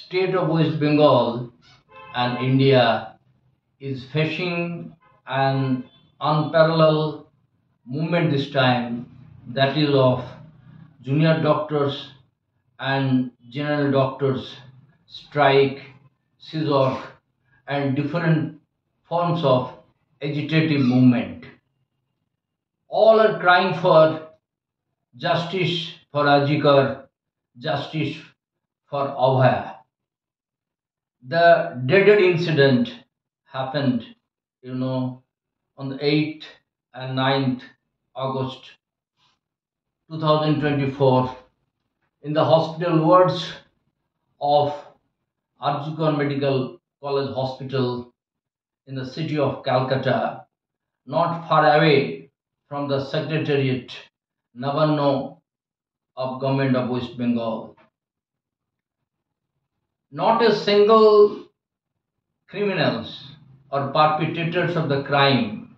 state of West Bengal and India is facing an unparalleled movement this time, that is of junior doctors and general doctors strike, seizure, and different forms of agitative movement. All are crying for justice for Ajikar, justice for Abhaya. The dreaded incident happened, on the 8th and 9th August 2024 in the hospital wards of Arjikar Medical College Hospital in the city of Calcutta, not far away from the Secretariat Navanno of Government of West Bengal. Not a single criminals or perpetrators of the crime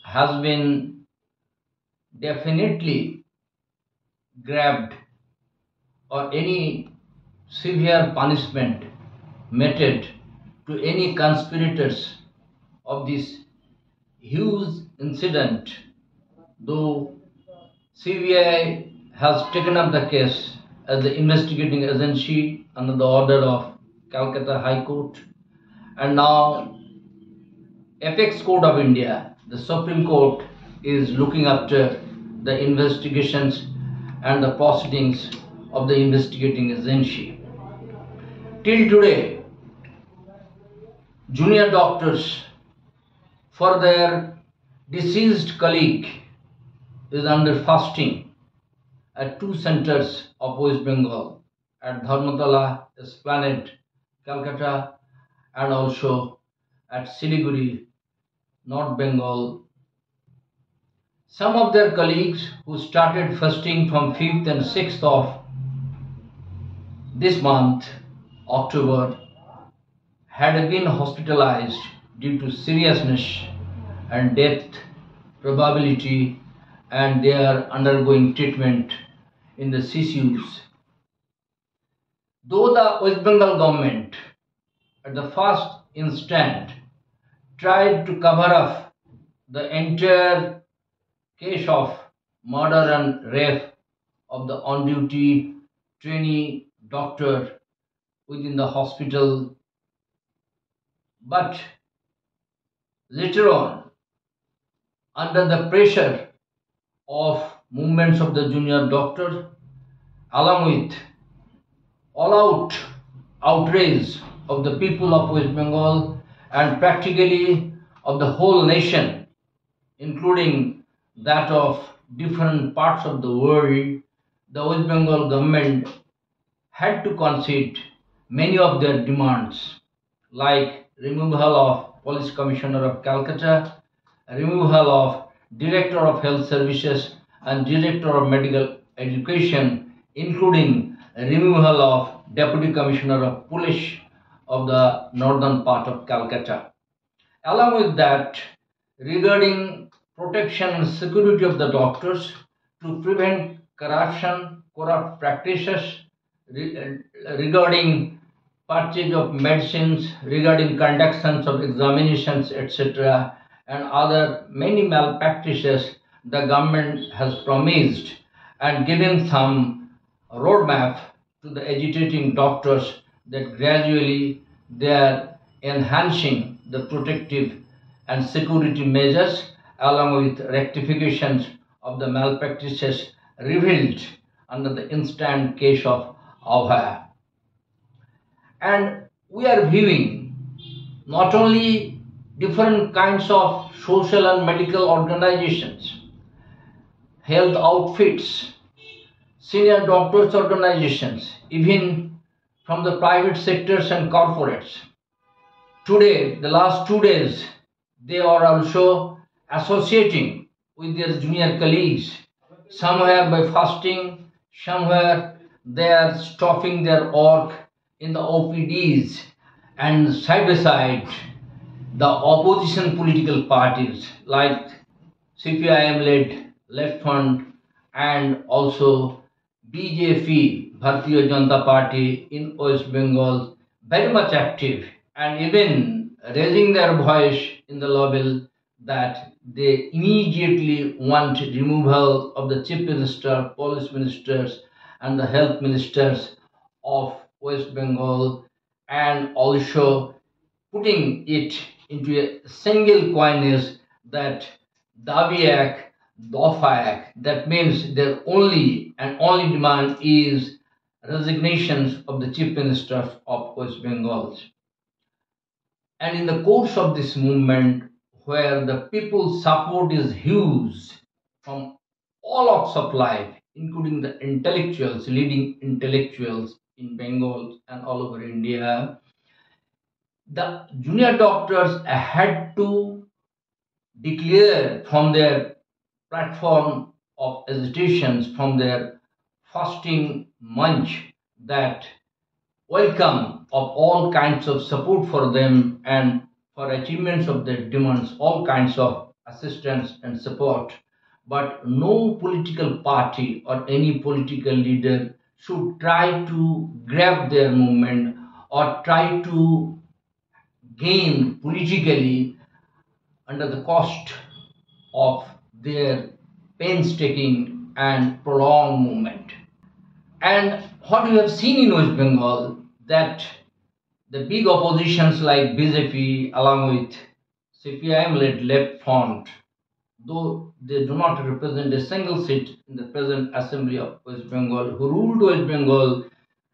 has been definitely grabbed or any severe punishment meted to any conspirators of this huge incident, though CBI has taken up the case as the investigating agency under the order of Calcutta High Court, and now Apex Court of India, the Supreme Court, is looking after the investigations and the proceedings of the investigating agency. Till today, junior doctors for their deceased colleague is under fasting at two centers of West Bengal, at Dharmatala Esplanade, Calcutta, and also at Siliguri, North Bengal. Some of their colleagues who started fasting from 5th and 6th of this month, October, had been hospitalized due to seriousness and death probability, and they are undergoing treatment in the CCUs. Though the West Bengal government at the first instant tried to cover up the entire case of murder and rape of the on-duty trainee doctor within the hospital, but later on, under the pressure of movements of the junior doctor, along with all-out outrage of the people of West Bengal and practically of the whole nation, including that of different parts of the world, the West Bengal government had to concede many of their demands, like removal of Police Commissioner of Calcutta, removal of Director of Health Services and Director of Medical Education, including removal of Deputy Commissioner of Police of the northern part of Calcutta. Along with that, regarding protection and security of the doctors to prevent corruption, corrupt practices, regarding purchase of medicines, regarding conductions of examinations, etc., and other many malpractices, the government has promised and given some roadmap to the agitating doctors that gradually they are enhancing the protective and security measures along with rectifications of the malpractices revealed under the instant case of Abhaya. And we are viewing not only different kinds of social and medical organizations, health outfits, senior doctors organizations, even from the private sectors and corporates. Today, the last 2 days, they are also associating with their junior colleagues, somewhere by fasting, somewhere they are stopping their work in the OPDs, and side by side the opposition political parties like CPIM-led Left Front and also BJP, Bharatiya Janata Party in West Bengal, very much active and even raising their voice in the lobby that they immediately want removal of the chief minister, police ministers, and the health ministers of West Bengal, and also putting it into a single coinage that Dabi Act, Dofa Act. That means their only demand is resignations of the chief minister of West Bengal. And in the course of this movement, where the people's support is huge from all walks of life, including the intellectuals, leading intellectuals in Bengal and all over India, the junior doctors had to declare from their platform of agitations, from their fasting munch, that welcome of all kinds of support for them and for achievements of their demands, all kinds of assistance and support. But no political party or any political leader should try to grab their movement or try to gain politically under the cost of their painstaking and prolonged movement. And what we have seen in West Bengal, that the big oppositions like BJP along with CPIM-led Left Front, though they do not represent a single seat in the present Assembly of West Bengal, who ruled West Bengal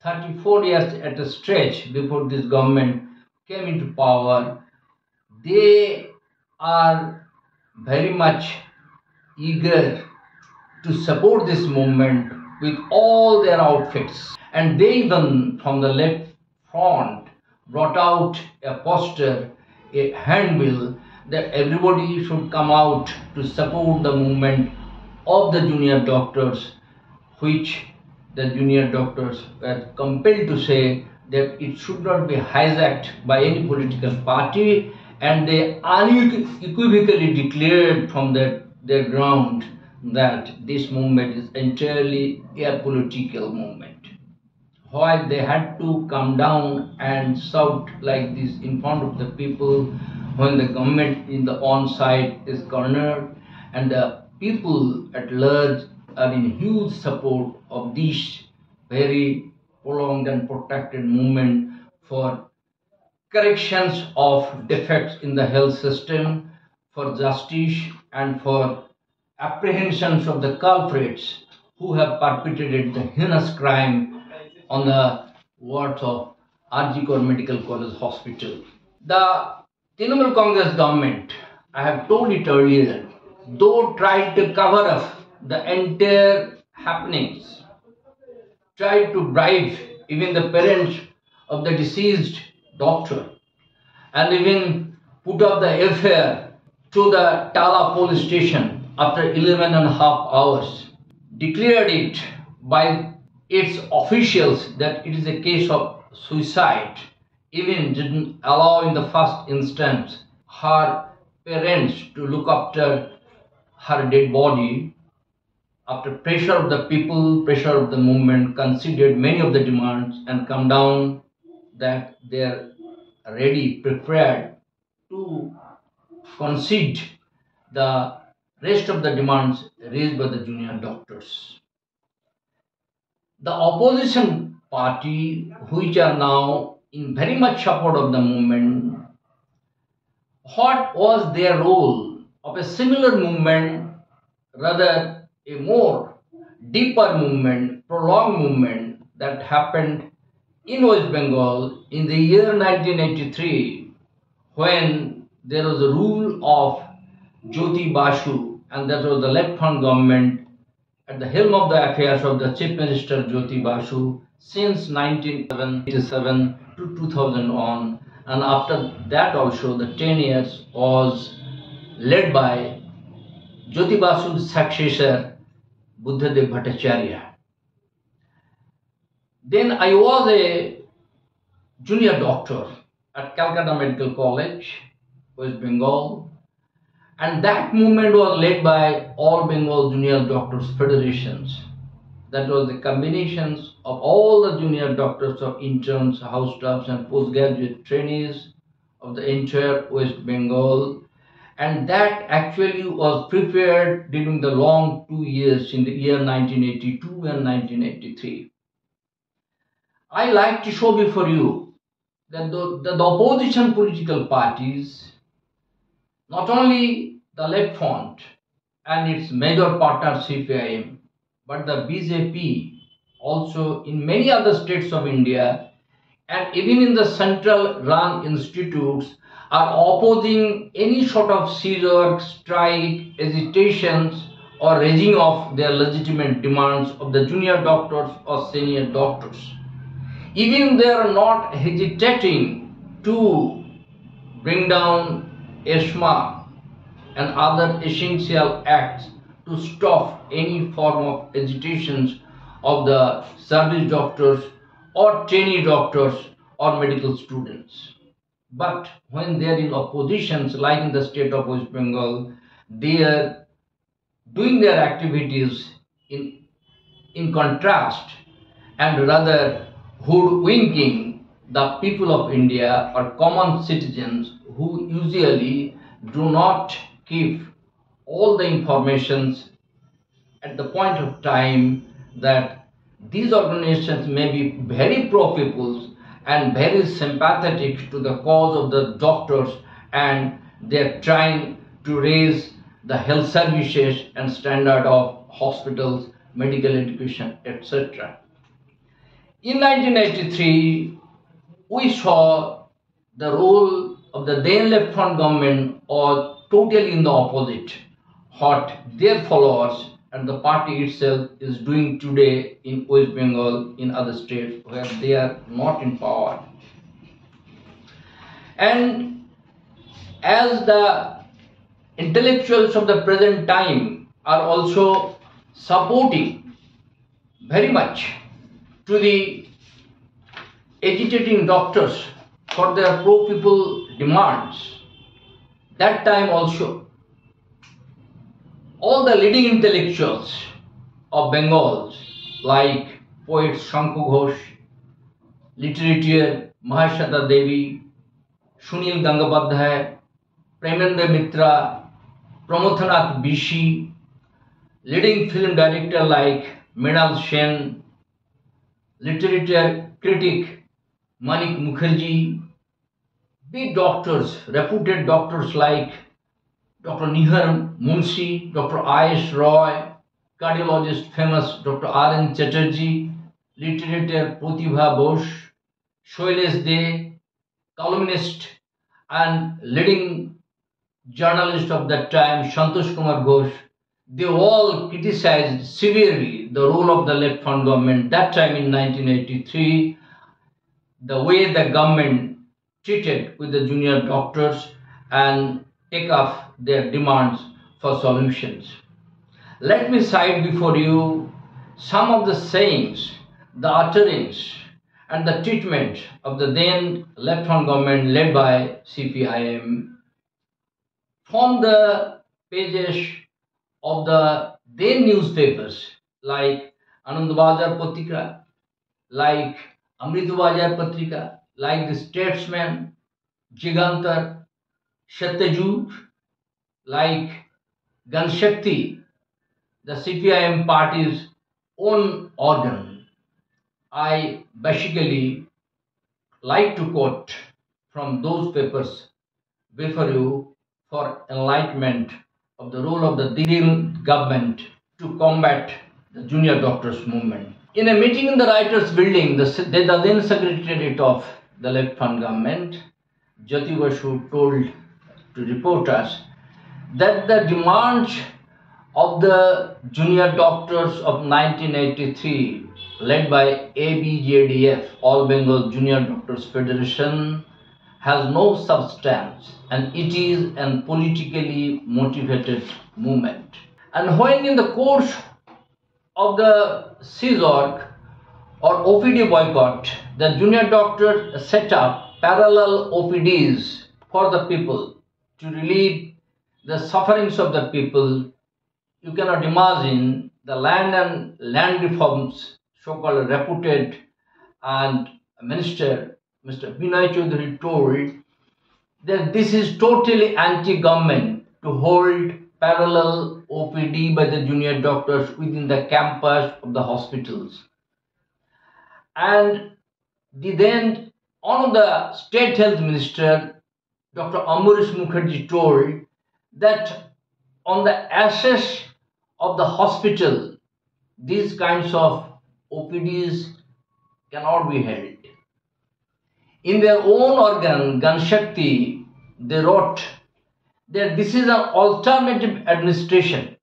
34 years at a stretch before this government came into power, they are very much eager to support this movement with all their outfits. And they even from the left front brought out a poster, a handbill that everybody should come out to support the movement of the junior doctors, which the junior doctors were compelled to say that it should not be hijacked by any political party, and they unequivocally declared from their ground that this movement is entirely a political movement. Why they had to come down and shout like this in front of the people when the government in the on side is cornered and the people at large are in huge support of this very prolonged and protected movement for corrections of defects in the health system, for justice, and for apprehensions of the culprits who have perpetrated the heinous crime on the wards of RG Medical College Hospital. The Trinamool Congress government, I have told it earlier, though tried to cover up the entire happenings, tried to bribe even the parents of the deceased doctor, and even put up the affair to the Tala police station after 11 and a half hours, declared it by its officials that it is a case of suicide, even didn't allow in the first instance her parents to look after her dead body. After pressure of the people, pressure of the movement, considered many of the demands and come down that they are ready, prepared to concede the rest of the demands raised by the junior doctors. The opposition party, which are now in very much support of the movement, what was their role of a similar movement, rather a more deeper movement, prolonged movement that happened in West Bengal in the year 1983, when there was a rule of Jyoti Basu, and that was the left front government at the helm of the affairs of the Chief Minister Jyoti Basu since 1987 to 2001, and after that also the 10 years was led by Jyoti Basu's successor Buddhadev Bhattacharya. Then I was a junior doctor at Calcutta Medical College, West Bengal, and that movement was led by All Bengal Junior Doctors Federations. That was the combinations of all the junior doctors of interns, house staffs, and postgraduate trainees of the entire West Bengal, and that actually was prepared during the long 2 years in the year 1982 and 1983. I like to show before you that the opposition political parties, not only the left front and its major partner CPIM, but the BJP also in many other states of India and even in the central run institutes are opposing any sort of seizure, strike, agitations or raising of their legitimate demands of the junior doctors or senior doctors. Even they are not hesitating to bring down ESMA and other essential acts to stop any form of agitations of the service doctors or trainee doctors or medical students. But when they are in oppositions, like in the state of West Bengal, they are doing their activities in contrast and rather hoodwinking the people of India or common citizens who usually do not keep all the informations at the point of time that these organizations may be very pro-people and very sympathetic to the cause of the doctors, and they're trying to raise the health services and standard of hospitals, medical education, etc. In 1983, we saw the role of the then left front government was totally in the opposite what their followers and the party itself is doing today in West Bengal, in other states where they are not in power. And as the intellectuals of the present time are also supporting very much to the agitating doctors for their pro-people demands, that time also all the leading intellectuals of Bengal, like poet Shankhu Ghosh, literature Mahashata Devi, Sunil Gangopadhyay, Premendra Mitra, Pramothanath Bishi, leading film director like Mrinal Sen, literature critic Manik Mukherjee, big doctors, reputed doctors like Dr. Nihar Munshi, Dr. Ayush Roy, cardiologist famous Dr. R.N. Chatterjee, literator Pratibha Bose, Shailesh De, columnist and leading journalist of that time, Santosh Kumar Ghosh, they all criticized severely the role of the left front government that time in 1983, the way the government treated with the junior doctors and take up their demands for solutions. Let me cite before you some of the sayings, the utterings, and the treatment of the then left-hand government led by CPIM from the pages of the then newspapers like Anandabazar Patrika, like Amritubazar Patrika, like the Statesman, Jigantar, Satyajut, like Ganshakti, the CPIM party's own organ. I basically like to quote from those papers before you for enlightenment of the role of the then government to combat the junior doctors movement. In a meeting in the writers' building, the then secretariat of the left front government, Jyoti Basu told to reporters that the demands of the junior doctors of 1983, led by ABJDF, All Bengal Junior Doctors Federation, has no substance and it is a politically motivated movement. And when in the course of the seizure or OPD boycott, the junior doctors set up parallel OPDs for the people to relieve the sufferings of the people. You cannot imagine the land reforms, so-called reputed and minister, Mr. Binay Chaudhary told that this is totally anti-government to hold parallel OPD by the junior doctors within the campus of the hospitals. And the then one of the state health minister, Dr. Amurish Mukherjee, told that on the access of the hospital, these kinds of OPDs cannot be held. In their own organ, Ganshakti, they wrote that this is an alternative administration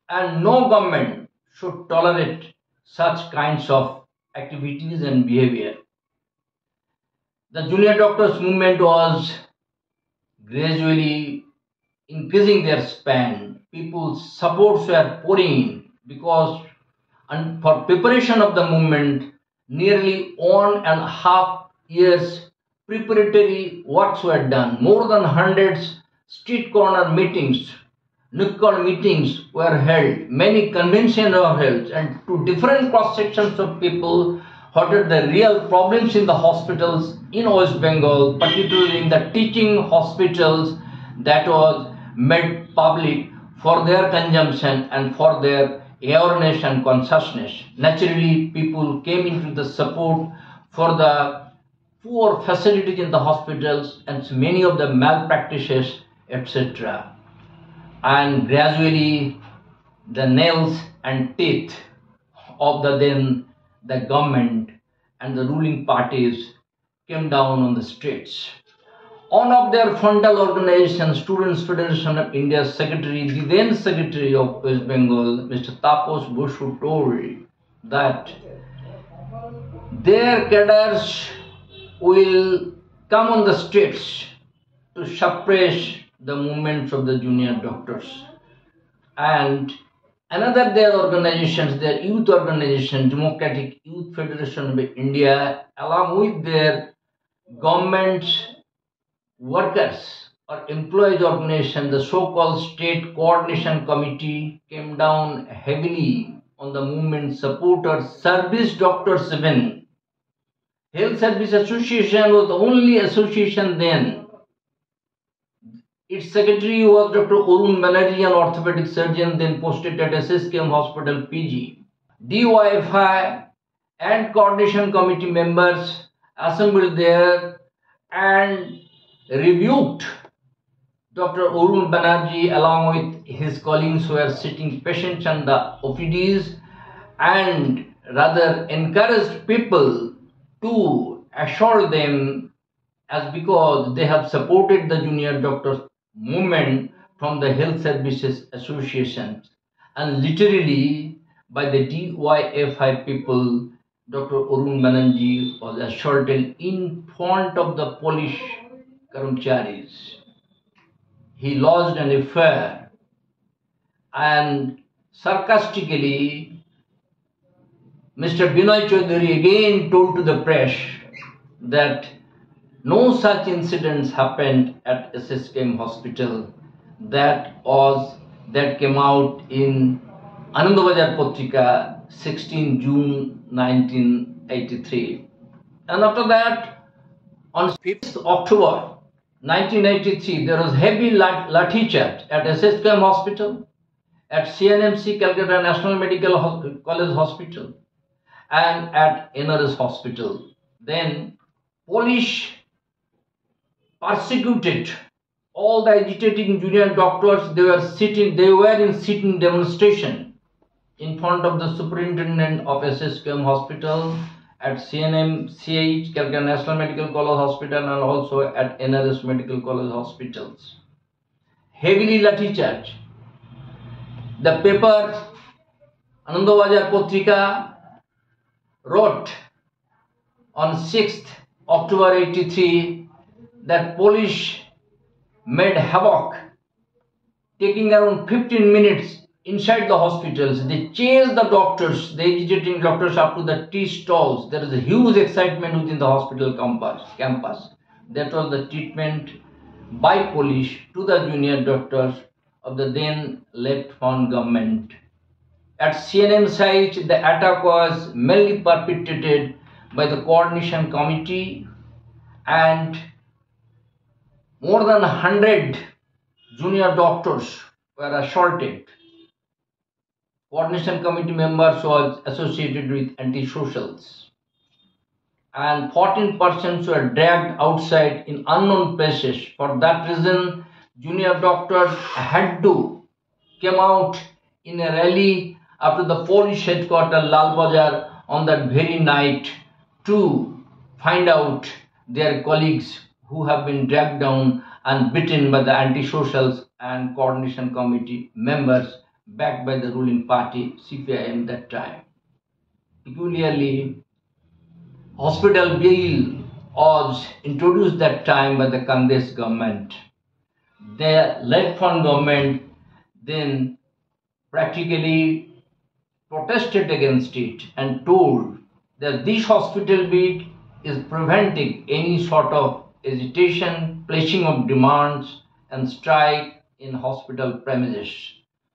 and no government should tolerate such kinds of activities and behavior. The junior doctors movement was gradually increasing their span. People's supports were pouring in because for preparation of the movement, nearly 1.5 years preparatory works were done. More than hundreds street corner meetings, nukkad meetings were held. Many conventions were held, and to different cross sections of people, what are the real problems in the hospitals in West Bengal, particularly in the teaching hospitals, that was made public for their consumption and for their awareness and consciousness. Naturally, people came into the support for the poor facilities in the hospitals and many of the malpractices, etc. And gradually, the nails and teeth of the government and the ruling parties came down on the streets. One of their fundal organizations, Students Federation of India's secretary, the then secretary of West Bengal, Mr. Tapos Basu, told that their cadres will come on the streets to suppress the movements of the junior doctors. And another their organizations, their youth organization, Democratic Youth Federation of India, along with their government workers or employees organization, the so-called State Coordination Committee, came down heavily on the movement supporters, service doctors even. Health Service Association was the only association then. Its secretary was Dr. Arun Banerjee, an orthopedic surgeon then posted at SSKM Hospital, PG. DYFI and coordination committee members assembled there and rebuked Dr. Arun Banerjee along with his colleagues who were sitting patients on the OPDs, and rather encouraged people to assure them as because they have supported the junior doctors movement from the health services associations, and literally by the DYFI people, Dr. Arun Banerjee was assaulted in front of the Polish Karamcharis. He lodged an affair, and sarcastically, Mr. Binay Chaudhary again told to the press that no such incidents happened at SSKM Hospital. That came out in Anandabazar Patrika, 16 June 1983. And after that, on 5th October 1983, there was heavy lathi charge at SSKM Hospital, at CNMC Calcutta National Medical College Hospital, and at NRS Hospital. Then Polish persecuted all the agitating junior doctors. They were in sitting demonstration in front of the superintendent of SSKM Hospital, at CNMCH, Calcutta National Medical College Hospital, and also at NRS Medical College Hospitals. Heavily lathi charge. The paper Anandabazar Patrika wrote on 6th October 83 that Polish made havoc, taking around 15 minutes inside the hospitals. They chased the doctors, the agitating doctors, up to the tea stalls. There is a huge excitement within the hospital campus. That was the treatment by police to the junior doctors of the then left-front government. At CNM site, the attack was mainly perpetrated by the coordination committee, and more than 100 junior doctors were assaulted. Coordination committee members was associated with anti-socials, and 14 persons were dragged outside in unknown places. For that reason, junior doctors had to come out in a rally after the police headquarters Lal Bazar on that very night to find out their colleagues who have been dragged down and beaten by the anti-socials and coordination committee members backed by the ruling party CPIM that time. Peculiarly, hospital bill was introduced that time by the Congress government. The left front government then practically protested against it and told that this hospital bill is preventing any sort of agitation, placing of demands, and strike in hospital premises.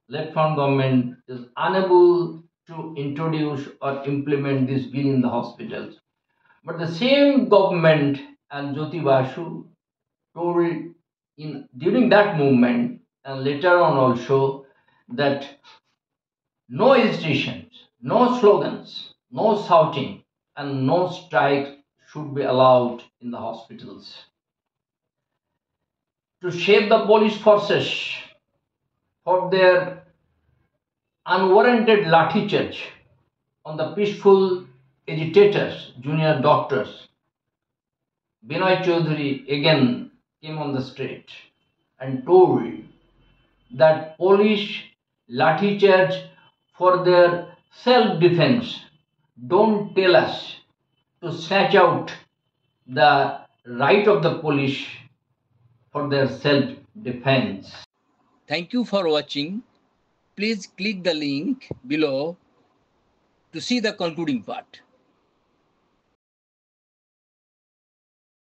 Left front government is unable to introduce or implement this bill in the hospitals. But the same government and Jyoti Basu told in during that movement and later on also that no hesitations, no slogans, no shouting, and no strikes should be allowed in the hospitals. To shape the police forces for their unwarranted lathi charge on the peaceful agitators, junior doctors, Binoy Chaudhary again came on the street and told that police lathi charge for their self-defense. Don't tell us to snatch out the right of the police for their self-defense. Thank you for watching. Please click the link below to see the concluding part.